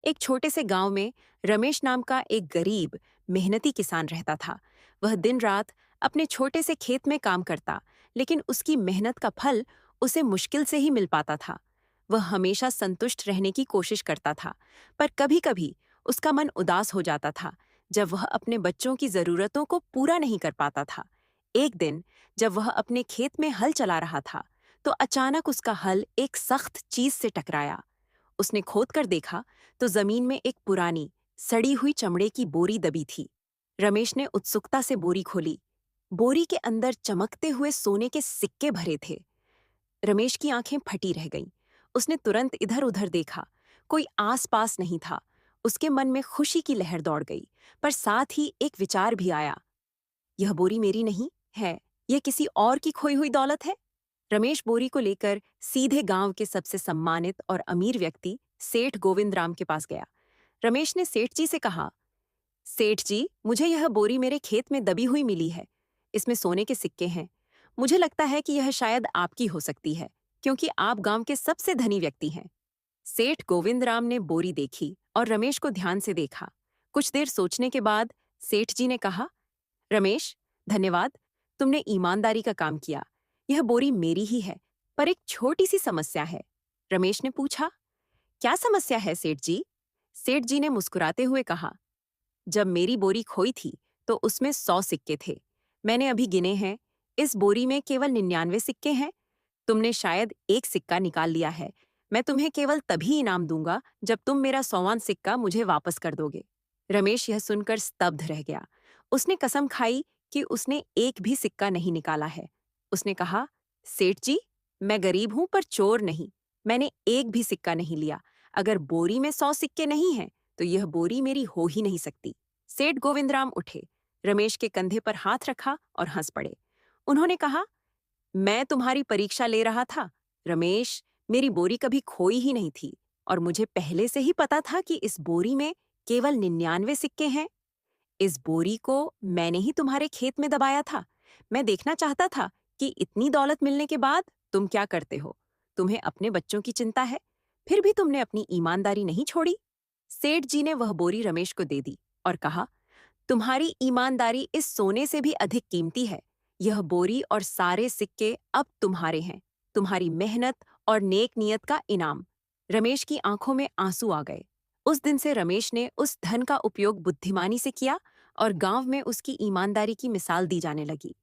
एक छोटे से गांव में रमेश नाम का एक गरीब मेहनती किसान रहता था। वह दिन रात अपने छोटे से खेत में काम करता, लेकिन उसकी मेहनत का फल उसे मुश्किल से ही मिल पाता था। वह हमेशा संतुष्ट रहने की कोशिश करता था, पर कभी-कभी उसका मन उदास हो जाता था जब वह अपने बच्चों की जरूरतों को पूरा नहीं कर पाता था। एक दिन जब वह अपने खेत में हल चला रहा था, तो अचानक उसका हल एक सख्त चीज से टकराया। उसने खोद कर देखा तो जमीन में एक पुरानी, सड़ी हुई चमड़े की बोरी दबी थी। रमेश ने उत्सुकता से बोरी खोली। बोरी के अंदर चमकते हुए सोने के सिक्के भरे थे। रमेश की आंखें फटी रह गईं। उसने तुरंत इधर-उधर देखा। कोई आस-पास नहीं था। उसके मन में खुशी की लहर दौड़ गई, पर साथ ही एक विचार भी आया। यह बोरी मेरी नहीं है, यह किसी और की खोई हुई दौलत है। रमेश बोरी को लेकर सीधे गांव के सबसे सम्मानित और अमीर व्यक्ति सेठ गोविंद राम के पास गया। रमेश ने सेठ जी से कहा, सेठ जी, मुझे यह बोरी मेरे खेत में दबी हुई मिली है। इसमें सोने के सिक्के हैं। मुझे लगता है कि यह शायद आपकी हो सकती है, क्योंकि आप गांव के सबसे धनी व्यक्ति हैं। सेठ गोविंद राम ने बोरी देखी और रमेश को ध्यान से देखा। कुछ देर सोचने के बाद सेठ जी ने कहा, रमेश, धन्यवाद। तुमने ईमानदारी का काम किया। यह बोरी मेरी ही है, पर एक छोटी सी समस्या है। रमेश ने पूछा, क्या समस्या है सेठ जी? सेठ जी ने मुस्कुराते हुए कहा, जब मेरी बोरी खोई थी तो उसमें 100 सिक्के थे। मैंने अभी गिने हैं। इस बोरी में केवल 99 सिक्के हैं। तुमने शायद एक सिक्का निकाल लिया है। मैं तुम्हें केवल तभी इनाम दूंगा जब तुम मेरा 100वां सिक्का मुझे वापस कर दोगे। रमेश यह सुनकर स्तब्ध रह गया। उसने कसम खाई कि उसने एक भी सिक्का नहीं निकाला है। उसने कहा, सेठ जी, मैं गरीब हूं पर चोर नहीं। मैंने एक भी सिक्का नहीं लिया। अगर बोरी में 100 सिक्के नहीं हैं, तो यह बोरी मेरी हो ही नहीं सकती। सेठ गोविंदराम उठे, रमेश के कंधे पर हाथ रखा और हंस पड़े। उन्होंने कहा, मैं तुम्हारी परीक्षा ले रहा था। रमेश, मेरी बोरी कभी खोई ही नहीं थी और मुझे पहले से ही पता था कि इस बोरी में केवल 99 सिक्के हैं। इस बोरी को मैंने ही तुम्हारे खेत में दबाया था। मैं देखना चाहता था कि इतनी दौलत मिलने के बाद तुम क्या करते हो। तुम्हें अपने बच्चों की चिंता है, फिर भी तुमने अपनी ईमानदारी नहीं छोड़ी। सेठ जी ने वह बोरी रमेश को दे दी और कहा, तुम्हारी ईमानदारी इस सोने से भी अधिक कीमती है। यह बोरी और सारे सिक्के अब तुम्हारे हैं, तुम्हारी मेहनत और नेक नियत का इनाम। रमेश की आंखों में आंसू आ गए। उस दिन से रमेश ने उस धन का उपयोग बुद्धिमानी से किया और गांव में उसकी ईमानदारी की मिसाल दी जाने लगी।